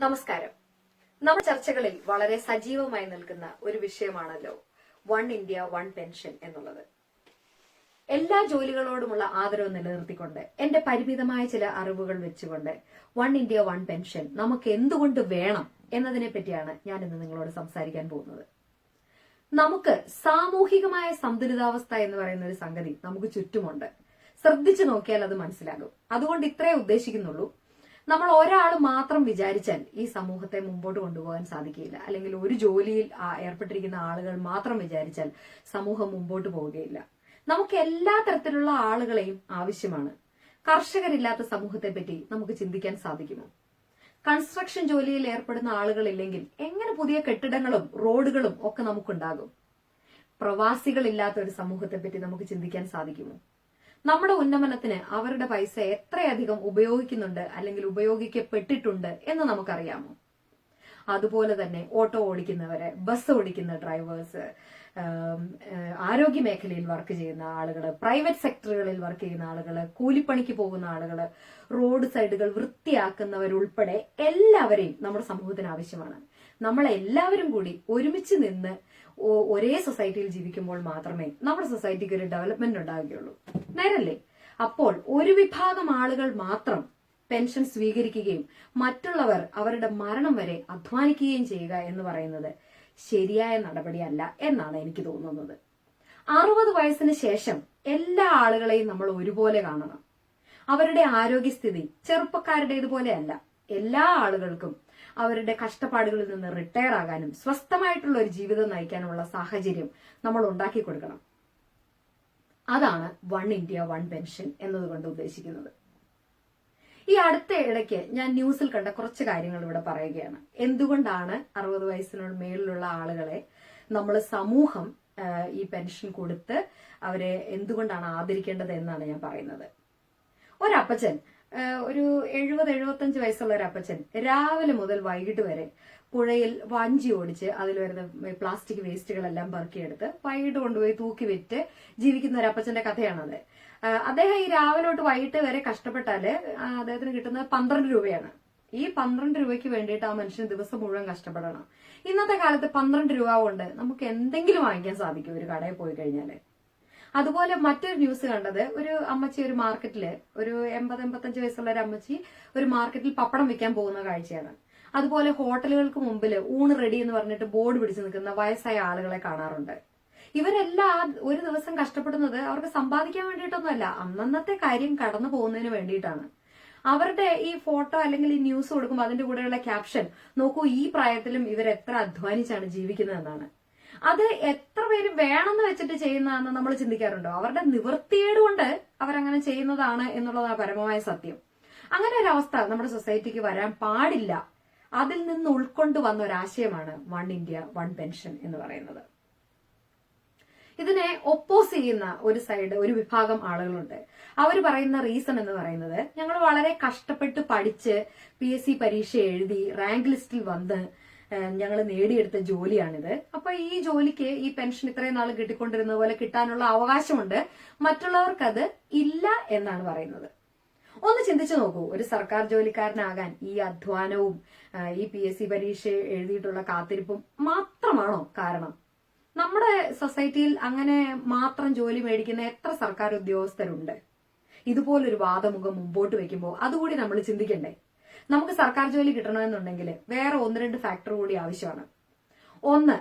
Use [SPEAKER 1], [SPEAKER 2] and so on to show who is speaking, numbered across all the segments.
[SPEAKER 1] നമസ്കാരം. നമ്മുടെ ചർച്ചകളിൽ വളരെ സജീവമായി നിൽക്കുന്ന ഒരു വിഷയമാണല്ലോ വൺ ഇന്ത്യ വൺ പെൻഷൻ എന്നുള്ളത്. എല്ലാ ജോലികളോടുമുള്ള ആദരവ് നിലനിർത്തിക്കൊണ്ട് എന്റെ പരിമിതമായ ചില അറിവുകൾ വെച്ചുകൊണ്ട് വൺ ഇന്ത്യ വൺ പെൻഷൻ നമുക്ക് എന്തുകൊണ്ട് വേണം എന്നതിനെ പറ്റിയാണ് ഞാൻ ഇന്ന് നിങ്ങളോട് സംസാരിക്കാൻ പോകുന്നത്. നമുക്ക് സാമൂഹികമായ സന്തുലിതാവസ്ഥ എന്ന് പറയുന്ന ഒരു സംഗതി നമുക്ക് ചുറ്റുമുണ്ട്. ശ്രദ്ധിച്ചു നോക്കിയാൽ അത് മനസ്സിലാകും. അതുകൊണ്ട് ഇത്രേ ഉദ്ദേശിക്കുന്നുള്ളൂ. നമ്മൾ ഒരാൾ മാത്രം വിചാരിച്ചാൽ ഈ സമൂഹത്തെ മുമ്പോട്ട് കൊണ്ടുപോകാൻ സാധിക്കില്ല. അല്ലെങ്കിൽ ഒരു ജോലിയിൽ ഏർപ്പെട്ടിരിക്കുന്ന ആളുകൾ മാത്രം വിചാരിച്ചാൽ സമൂഹം മുമ്പോട്ട് പോവുകയില്ല. നമുക്ക് എല്ലാ തരത്തിലുള്ള ആളുകളെയും ആവശ്യമാണ്. കർഷകരില്ലാത്ത സമൂഹത്തെ പറ്റി നമുക്ക് ചിന്തിക്കാൻ സാധിക്കുമോ? കൺസ്ട്രക്ഷൻ ജോലിയിൽ ഏർപ്പെടുന്ന ആളുകളില്ലെങ്കിൽ എങ്ങനെ പുതിയ കെട്ടിടങ്ങളും റോഡുകളും ഒക്കെ നമുക്കുണ്ടാകും? പ്രവാസികളില്ലാത്ത ഒരു സമൂഹത്തെ പറ്റി നമുക്ക് ചിന്തിക്കാൻ സാധിക്കുമോ? നമ്മുടെ ഉന്നമനത്തിന് അവരുടെ പൈസ എത്രയധികം ഉപയോഗിക്കുന്നുണ്ട് അല്ലെങ്കിൽ ഉപയോഗിക്കപ്പെട്ടിട്ടുണ്ട് എന്ന് നമുക്കറിയാമോ? അതുപോലെ തന്നെ ഓട്ടോ ഓടിക്കുന്നവര്, ബസ് ഓടിക്കുന്ന ഡ്രൈവേഴ്സ്, ആരോഗ്യ മേഖലയിൽ വർക്ക് ചെയ്യുന്ന ആളുകള്, പ്രൈവറ്റ് സെക്ടറുകളിൽ വർക്ക് ചെയ്യുന്ന ആളുകള്, കൂലിപ്പണിക്ക് പോകുന്ന ആളുകള്, റോഡ് സൈഡുകൾ വൃത്തിയാക്കുന്നവരുൾപ്പെടെ എല്ലാവരെയും നമ്മുടെ സമൂഹത്തിന് ആവശ്യമാണ്. നമ്മളെല്ലാവരും കൂടി ഒരുമിച്ച് നിന്ന് ഒരേ സൊസൈറ്റിയിൽ ജീവിക്കുമ്പോൾ മാത്രമേ നമ്മുടെ സൊസൈറ്റിക്ക് ഒരു ഡെവലപ്മെന്റ് ഉണ്ടാവുകയുള്ളൂ. നേരല്ലേ? അപ്പോൾ ഒരു വിഭാഗം ആളുകൾ മാത്രം പെൻഷൻ സ്വീകരിക്കുകയും മറ്റുള്ളവർ അവരുടെ മരണം വരെ അധ്വാനിക്കുകയും ചെയ്യുക എന്ന് പറയുന്നത് ശരിയായ നടപടിയല്ല എന്നാണ് എനിക്ക് തോന്നുന്നത്. 60 വയസ്സിന് ശേഷം എല്ലാ ആളുകളെയും നമ്മൾ ഒരുപോലെ കാണണം. അവരുടെ ആരോഗ്യസ്ഥിതി ചെറുപ്പക്കാരുടേതുപോലെയല്ല. എല്ലാ ആളുകൾക്കും അവരുടെ കഷ്ടപ്പാടുകളിൽ നിന്ന് റിട്ടയർ ആകാനും സ്വസ്ഥമായിട്ടുള്ള ഒരു ജീവിതം നയിക്കാനുള്ള സാഹചര്യം നമ്മൾ ഉണ്ടാക്കി കൊടുക്കണം. അതാണ് വൺ ഇന്ത്യ വൺ പെൻഷൻ എന്നതുകൊണ്ട് ഉദ്ദേശിക്കുന്നത്. ഈ അടുത്ത ഇടയ്ക്ക് ഞാൻ ന്യൂസിൽ കണ്ട കുറച്ച് കാര്യങ്ങൾ ഇവിടെ പറയുകയാണ്. എന്തുകൊണ്ടാണ് 60 വയസ്സിനോട് മേളിലുള്ള ആളുകളെ നമ്മൾ സമൂഹം ഈ പെൻഷൻ കൊടുത്ത് അവരെ എന്തുകൊണ്ടാണ് ആദരിക്കേണ്ടത് എന്നാണ് ഞാൻ പറയുന്നത്. ഒരപ്പച്ചൻ, ഒരു 70-75 വയസ്സുള്ള ഒരു അപ്പച്ചൻ രാവിലെ മുതൽ വൈകിട്ട് വരെ പുഴയിൽ വഞ്ചി ഓടിച്ച് അതിൽ വരുന്ന പ്ലാസ്റ്റിക് വേസ്റ്റുകളെല്ലാം പെറുക്കിയെടുത്ത് വൈകിട്ട് കൊണ്ടുപോയി തൂക്കി വിറ്റ് ജീവിക്കുന്ന ഒരു അപ്പച്ചന്റെ കഥയാണത്. അദ്ദേഹം ഈ രാവിലെ തൊട്ട് വൈകിട്ട് വരെ കഷ്ടപ്പെട്ടാല് അദ്ദേഹത്തിന് കിട്ടുന്നത് 12 രൂപയാണ്. ഈ 12 രൂപയ്ക്ക് വേണ്ടിയിട്ട് ആ മനുഷ്യൻ ദിവസം മുഴുവൻ കഷ്ടപ്പെടണം. ഇന്നത്തെ കാലത്ത് 12 രൂപ കൊണ്ട് നമുക്ക് എന്തെങ്കിലും വാങ്ങിക്കാൻ സാധിക്കും ഒരു കടയിൽ പോയി കഴിഞ്ഞാല്. അതുപോലെ മറ്റൊരു ന്യൂസ് കണ്ടത്, ഒരു അമ്മച്ചി ഒരു മാർക്കറ്റില്, ഒരു 80-85 വയസ്സുള്ള ഒരു അമ്മച്ചി ഒരു മാർക്കറ്റിൽ പപ്പടം വിൽക്കാൻ പോകുന്ന കാഴ്ചയാണ്. അതുപോലെ ഹോട്ടലുകൾക്ക് മുമ്പിൽ ഊണ് റെഡി എന്ന് പറഞ്ഞിട്ട് ബോർഡ് പിടിച്ചു നിൽക്കുന്ന വയസ്സായ ആളുകളെ കാണാറുണ്ട്. ഇവരെല്ലാം ഒരു ദിവസം കഷ്ടപ്പെടുന്നത് അവർക്ക് സമ്പാദിക്കാൻ വേണ്ടിയിട്ടൊന്നുമല്ല, അന്നന്നത്തെ കാര്യം കടന്നു പോകുന്നതിന് വേണ്ടിയിട്ടാണ്. അവരുടെ ഈ ഫോട്ടോ അല്ലെങ്കിൽ ഈ ന്യൂസ് കൊടുക്കുമ്പോൾ അതിന്റെ കൂടെയുള്ള ക്യാപ്ഷൻ നോക്കൂ, ഈ പ്രായത്തിലും ഇവരെത്ര അധ്വാനിച്ചാണ് ജീവിക്കുന്നതെന്നാണ്. അത് എത്ര പേര് വേണമെന്ന് വെച്ചിട്ട് ചെയ്യുന്നതാണെന്ന് നമ്മൾ ചിന്തിക്കാറുണ്ടോ? അവരുടെ നിവൃത്തിയേട് കൊണ്ട് അവരങ്ങനെ ചെയ്യുന്നതാണ് എന്നുള്ളതാണ് പരമമായ സത്യം. അങ്ങനെ ഒരു അവസ്ഥ നമ്മുടെ സൊസൈറ്റിക്ക് വരാൻ പാടില്ല. അതിൽ നിന്ന് ഉൾക്കൊണ്ടു വന്ന ഒരാശയമാണ് വൺ ഇന്ത്യ വൺ പെൻഷൻ എന്ന് പറയുന്നത്. ഇതിനെ ഒപ്പോസ് ചെയ്യുന്ന ഒരു വിഭാഗം ആളുകളുണ്ട്. അവർ പറയുന്ന റീസൺ എന്ന് പറയുന്നത്, ഞങ്ങൾ വളരെ കഷ്ടപ്പെട്ട് പഠിച്ച് PSC പരീക്ഷ എഴുതി റാങ്ക് ലിസ്റ്റിൽ വന്ന് ഞങ്ങൾ നേടിയെടുത്ത ജോലിയാണിത്. അപ്പൊ ഈ ജോലിക്ക് ഈ പെൻഷൻ ഇത്രയും നാൾ കിട്ടിക്കൊണ്ടിരുന്നത് പോലെ കിട്ടാനുള്ള അവകാശമുണ്ട്, മറ്റുള്ളവർക്കത് ഇല്ല എന്നാണ് പറയുന്നത്. ഒന്ന് ചിന്തിച്ചു നോക്കൂ, ഒരു സർക്കാർ ജോലിക്കാരനാകാൻ ഈ അധ്വാനവും ഈ PSC പരീക്ഷ എഴുതിയിട്ടുള്ള കാത്തിരിപ്പും മാത്രമാണോ കാരണം? നമ്മുടെ സൊസൈറ്റിയിൽ അങ്ങനെ മാത്രം ജോലി മേടിക്കുന്ന എത്ര സർക്കാർ ഉദ്യോഗസ്ഥരുണ്ട്? ഇതുപോലൊരു വാദമുഖം മുമ്പോട്ട് വെക്കുമ്പോൾ അതുകൂടി നമ്മൾ ചിന്തിക്കണ്ടേ? നമുക്ക് സർക്കാർ ജോലി കിട്ടണമെന്നുണ്ടെങ്കിൽ വേറെ 1-2 ഫാക്ടർ കൂടി ആവശ്യമാണ്. ഒന്ന്,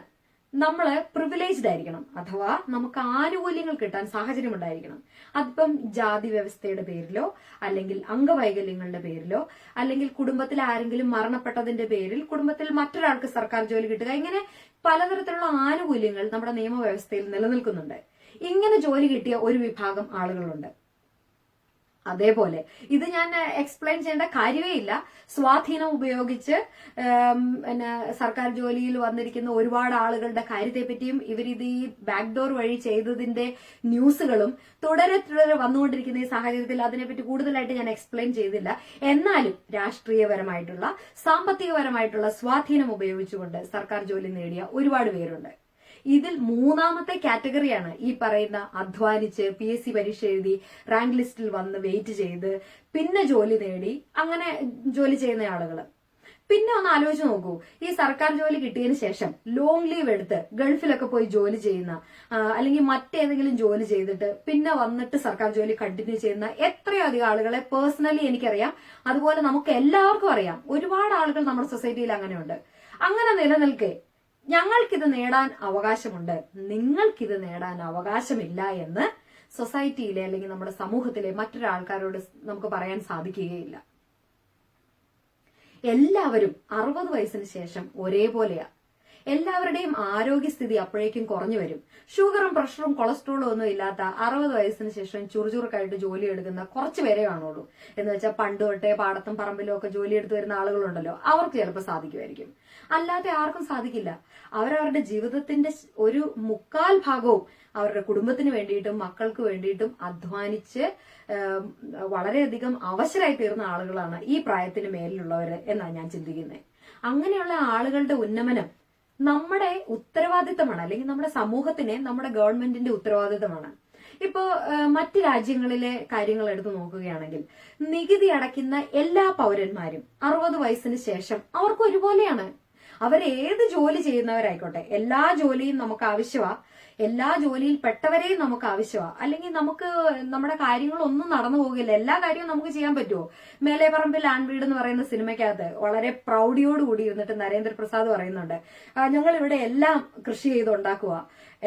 [SPEAKER 1] നമ്മള് പ്രിവിലേജ്ഡ് ആയിരിക്കണം, അഥവാ നമുക്ക് ആനുകൂല്യങ്ങൾ കിട്ടാൻ സാഹചര്യം ഉണ്ടായിരിക്കണം. അതിപ്പം ജാതി വ്യവസ്ഥയുടെ പേരിലോ അല്ലെങ്കിൽ അംഗവൈകല്യങ്ങളുടെ പേരിലോ അല്ലെങ്കിൽ കുടുംബത്തിൽ ആരെങ്കിലും മരണപ്പെട്ടതിന്റെ പേരിൽ കുടുംബത്തിൽ മറ്റൊരാൾക്ക് സർക്കാർ ജോലി കിട്ടുക, ഇങ്ങനെ പലതരത്തിലുള്ള ആനുകൂല്യങ്ങൾ നമ്മുടെ നിയമവ്യവസ്ഥയിൽ നിലനിൽക്കുന്നുണ്ട്. ഇങ്ങനെ ജോലി കിട്ടിയ ഒരു വിഭാഗം ആളുകളുണ്ട്. അതേപോലെ ഇത് ഞാൻ എക്സ്പ്ലെയിൻ ചെയ്യേണ്ട കാര്യമേ ഇല്ല. സ്വാധീനം ഉപയോഗിച്ച് സർക്കാർ ജോലിയിൽ വന്നിരിക്കുന്ന ഒരുപാട് ആളുകളുടെ കാര്യത്തെ പറ്റിയും ഇവരിത് ഈ ബാക്ക്ഡോർ വഴി ചെയ്തതിന്റെ ന്യൂസുകളും തുടരെ വന്നുകൊണ്ടിരിക്കുന്ന ഈ സാഹചര്യത്തിൽ അതിനെപ്പറ്റി കൂടുതലായിട്ട് ഞാൻ എക്സ്പ്ലെയിൻ ചെയ്തില്ല. എന്നാലും രാഷ്ട്രീയപരമായിട്ടുള്ള സാമ്പത്തികപരമായിട്ടുള്ള സ്വാധീനം ഉപയോഗിച്ചുകൊണ്ട് സർക്കാർ ജോലി നേടിയ ഒരുപാട് പേരുണ്ട്. ഇതിൽ മൂന്നാമത്തെ കാറ്റഗറിയാണ് ഈ പറയുന്ന അധ്വാനിച്ച് PSC പരീക്ഷ എഴുതി റാങ്ക് ലിസ്റ്റിൽ വന്ന് വെയിറ്റ് ചെയ്ത് പിന്നെ ജോലി നേടി അങ്ങനെ ജോലി ചെയ്യുന്ന ആളുകൾ. പിന്നെ ഒന്ന് ആലോചിച്ച് നോക്കൂ, ഈ സർക്കാർ ജോലി കിട്ടിയതിന് ശേഷം ലോങ് ലീവ് എടുത്ത് ഗൾഫിലൊക്കെ പോയി ജോലി ചെയ്യുന്ന അല്ലെങ്കിൽ മറ്റേതെങ്കിലും ജോലി ചെയ്തിട്ട് പിന്നെ വന്നിട്ട് സർക്കാർ ജോലി കണ്ടിന്യൂ ചെയ്യുന്ന എത്രയോ അധികം ആളുകളെ പേഴ്സണലി എനിക്കറിയാം. അതുപോലെ നമുക്ക് എല്ലാവർക്കും അറിയാം. ഒരുപാട് ആളുകൾ നമ്മുടെ സൊസൈറ്റിയിൽ അങ്ങനെയുണ്ട്. അങ്ങനെ നിലനിൽക്കെ ഞങ്ങൾക്കിത് നേടാൻ അവകാശമുണ്ട്, നിങ്ങൾക്കിത് നേടാൻ അവകാശമില്ല എന്ന് സൊസൈറ്റിയിലെ അല്ലെങ്കിൽ നമ്മുടെ സമൂഹത്തിലെ മറ്റൊരാൾക്കാരോട് നമുക്ക് പറയാൻ സാധിക്കുകയില്ല. എല്ലാവരും 60 വയസ്സിന് ശേഷം ഒരേപോലെയാ. എല്ലാവരുടെയും ആരോഗ്യസ്ഥിതി അപ്പോഴേക്കും കുറഞ്ഞു വരും. ഷുഗറും പ്രഷറും കൊളസ്ട്രോളും ഒന്നും ഇല്ലാത്ത 60 വയസ്സിന് ശേഷം ചുറുചുറുക്കായിട്ട് ജോലി എടുക്കുന്ന കുറച്ച് പേരെ കാണുള്ളൂ. എന്ന് വെച്ചാൽ പണ്ട് തൊട്ടേ പാടത്തും പറമ്പിലും ഒക്കെ ജോലി എടുത്തു വരുന്ന ആളുകളുണ്ടല്ലോ, അവർക്ക് ചിലപ്പോൾ സാധിക്കുമായിരിക്കും. അല്ലാതെ ആർക്കും സാധിക്കില്ല. അവരവരുടെ ജീവിതത്തിന്റെ ഒരു 3/4 ഭാഗവും അവരുടെ കുടുംബത്തിന് വേണ്ടിയിട്ടും മക്കൾക്ക് വേണ്ടിയിട്ടും അധ്വാനിച്ച് വളരെയധികം അവശരായി തീർന്ന ആളുകളാണ് ഈ പ്രായത്തിന് മേലിലുള്ളവര് എന്നാണ് ഞാൻ ചിന്തിക്കുന്നത്. അങ്ങനെയുള്ള ആളുകളുടെ ഉന്നമനം നമ്മുടെ ഉത്തരവാദിത്തമാണ്, അല്ലെങ്കിൽ നമ്മുടെ സമൂഹത്തിനെ നമ്മുടെ ഗവൺമെന്റിന്റെ ഉത്തരവാദിത്തമാണ്. ഇപ്പോ മറ്റ് രാജ്യങ്ങളിലെ കാര്യങ്ങൾ എടുത്തു നോക്കുകയാണെങ്കിൽ നികുതി അടയ്ക്കുന്ന എല്ലാ പൗരന്മാരും 60 വയസ്സിന് ശേഷം അവർക്ക് ഒരുപോലെയാണ്. അവരേത് ജോലി ചെയ്യുന്നവരായിക്കോട്ടെ, എല്ലാ ജോലിയും നമുക്ക് ആവശ്യമാ, എല്ലാ ജോലിയിൽ പെട്ടവരെയും നമുക്ക് ആവശ്യമാണ്. അല്ലെങ്കിൽ നമുക്ക് നമ്മുടെ കാര്യങ്ങളൊന്നും നടന്നു പോകില്ല. എല്ലാ കാര്യവും നമുക്ക് ചെയ്യാൻ പറ്റുമോ? മേലെ പറമ്പിൽ ആൺവീട് എന്ന് പറയുന്ന സിനിമയ്ക്കകത്ത് വളരെ പ്രൗഢിയോടുകൂടി ഇരുന്നിട്ട് നരേന്ദ്രപ്രസാദ് പറയുന്നുണ്ട്, ഞങ്ങൾ ഇവിടെ എല്ലാം കൃഷി ചെയ്തുണ്ടാക്കുക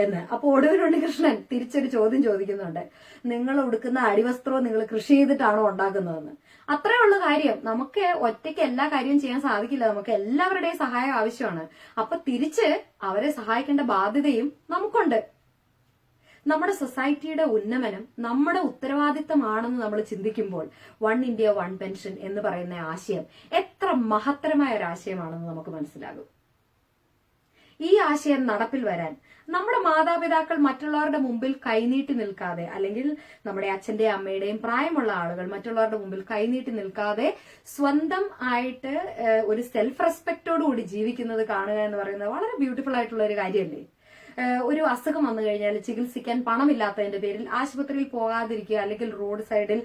[SPEAKER 1] എന്ന്. അപ്പൊ ഒടുവിൽ ഉണ്ണികൃഷ്ണൻ തിരിച്ചൊരു ചോദ്യം ചോദിക്കുന്നുണ്ട്, നിങ്ങൾ ഉടുക്കുന്ന അടിവസ്ത്രവും നിങ്ങൾ കൃഷി ചെയ്തിട്ടാണോ ഉണ്ടാക്കുന്നതെന്ന്. അത്രേ ഉള്ള കാര്യം. നമുക്ക് ഒറ്റയ്ക്ക് എല്ലാ കാര്യവും ചെയ്യാൻ സാധിക്കില്ല. നമുക്ക് എല്ലാവരുടെയും സഹായം ആവശ്യമാണ്. അപ്പൊ തിരിച്ച് അവരെ സഹായിക്കേണ്ട ബാധ്യതയും നമുക്കുണ്ട്. നമ്മുടെ സൊസൈറ്റിയുടെ ഉന്നമനം നമ്മുടെ ഉത്തരവാദിത്തമാണെന്ന് നമ്മൾ ചിന്തിക്കുമ്പോൾ വൺ ഇന്ത്യ വൺ പെൻഷൻ എന്ന് പറയുന്ന ആശയം എത്ര മഹത്തരമായ ഒരു ആശയമാണെന്ന് നമുക്ക് മനസ്സിലാകും. ഈ ആശയം നടപ്പിൽ വരാൻ നമ്മുടെ മാതാപിതാക്കൾ മറ്റുള്ളവരുടെ മുമ്പിൽ കൈനീട്ടി നിൽക്കാതെ, അല്ലെങ്കിൽ നമ്മുടെ അച്ഛന്റെയും അമ്മയുടെയും പ്രായമുള്ള ആളുകൾ മറ്റുള്ളവരുടെ മുമ്പിൽ കൈനീട്ടി നിൽക്കാതെ സ്വന്തം ആയിട്ട് ഒരു സെൽഫ് റെസ്പെക്റ്റോടുകൂടി ജീവിക്കുന്നത് കാണുക എന്ന് പറയുന്നത് വളരെ ബ്യൂട്ടിഫുൾ ആയിട്ടുള്ള ഒരു കാര്യമല്ലേ. ഒരു അസുഖം വന്നു കഴിഞ്ഞാൽ ചികിത്സിക്കാൻ പണമില്ലാത്തതിന്റെ പേരിൽ ആശുപത്രിയിൽ പോകാതിരിക്കുക, അല്ലെങ്കിൽ റോഡ് സൈഡിൽ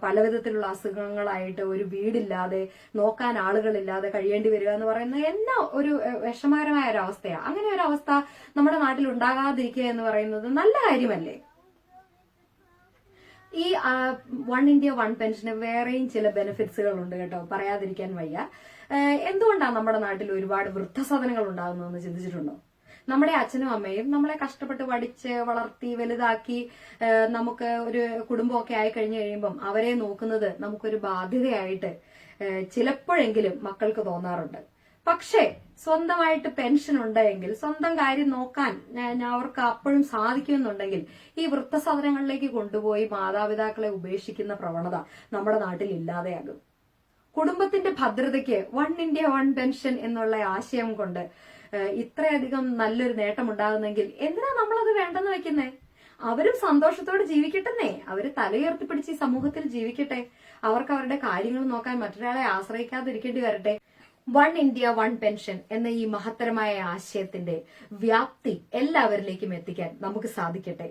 [SPEAKER 1] പലവിധത്തിലുള്ള അസുഖങ്ങളായിട്ട് ഒരു വീടില്ലാതെ നോക്കാൻ ആളുകളില്ലാതെ കഴിയേണ്ടി വരിക എന്ന് പറയുന്നത് എന്നാ ഒരു വിഷമകരമായ ഒരു അവസ്ഥയാണ്. അങ്ങനെ ഒരു അവസ്ഥ നമ്മുടെ നാട്ടിൽ ഉണ്ടാകാതിരിക്കുക എന്ന് പറയുന്നത് നല്ല കാര്യമല്ലേ. ഈ വൺ ഇന്ത്യ വൺ പെൻഷന് വേറെയും ചില ബെനിഫിറ്റ്സുകൾ ഉണ്ട് കേട്ടോ, പറയാതിരിക്കാൻ വയ്യ. എന്തുകൊണ്ടാണ് നമ്മുടെ നാട്ടിൽ ഒരുപാട് വൃദ്ധസദനങ്ങൾ ഉണ്ടാകുന്നതെന്ന് ചിന്തിച്ചിട്ടുണ്ടോ? നമ്മുടെ അച്ഛനും അമ്മയും നമ്മളെ കഷ്ടപ്പെട്ട് പഠിച്ച് വളർത്തി വലുതാക്കി നമുക്ക് ഒരു കുടുംബമൊക്കെ ആയി കഴിഞ്ഞു കഴിയുമ്പം അവരെ നോക്കുന്നത് നമുക്കൊരു ബാധ്യതയായിട്ട് ചിലപ്പോഴെങ്കിലും മക്കൾക്ക് തോന്നാറുണ്ട്. പക്ഷേ സ്വന്തമായിട്ട് പെൻഷൻ ഉണ്ടെങ്കിൽ, സ്വന്തം കാര്യം നോക്കാൻ അവർക്ക് അപ്പോഴും സാധിക്കുമെന്നുണ്ടെങ്കിൽ ഈ വൃദ്ധസദനങ്ങളിലേക്ക് കൊണ്ടുപോയി മാതാപിതാക്കളെ ഉപേക്ഷിക്കുന്ന പ്രവണത നമ്മുടെ നാട്ടിൽ ഇല്ലാതെയാകും. കുടുംബത്തിന്റെ ഭദ്രതയ്ക്ക് വൺ ഇന്ത്യ വൺ പെൻഷൻ എന്നുള്ള ആശയം കൊണ്ട് ഇത്രയധികം നല്ലൊരു നേട്ടം ഉണ്ടാകുന്നെങ്കിൽ എന്തിനാ നമ്മളത് വേണ്ടെന്ന് വെക്കുന്നേ? അവരും സന്തോഷത്തോടെ ജീവിക്കട്ടെന്നേ. അവര് തലയുയർത്തിപ്പിടിച്ച് ഈ സമൂഹത്തിൽ ജീവിക്കട്ടെ. അവർക്ക് അവരുടെ കാര്യങ്ങൾ നോക്കാൻ മറ്റൊരാളെ ആശ്രയിക്കാതിരിക്കേണ്ടി വരട്ടെ. വൺ ഇന്ത്യ വൺ പെൻഷൻ എന്ന ഈ മഹത്തരമായ ആശയത്തിന്റെ വ്യാപ്തി എല്ലാവരിലേക്കും എത്തിക്കാൻ നമുക്ക് സാധിക്കട്ടെ.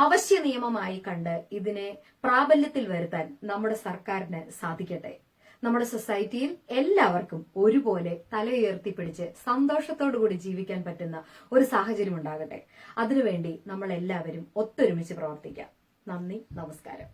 [SPEAKER 1] അവശ്യ നിയമമായി കണ്ട് ഇതിനെ പ്രാബല്യത്തിൽ വരുത്താൻ നമ്മുടെ സർക്കാരിന് സാധിക്കട്ടെ. നമ്മുടെ സൊസൈറ്റിയിൽ എല്ലാവർക്കും ഒരുപോലെ തലയുയർത്തിപ്പിടിച്ച് സന്തോഷത്തോടുകൂടി ജീവിക്കാൻ പറ്റുന്ന ഒരു സാഹചര്യം ഉണ്ടാകട്ടെ. അതിനുവേണ്ടി നമ്മൾ എല്ലാവരും ഒത്തൊരുമിച്ച് പ്രവർത്തിക്കാം. നന്ദി, നമസ്കാരം.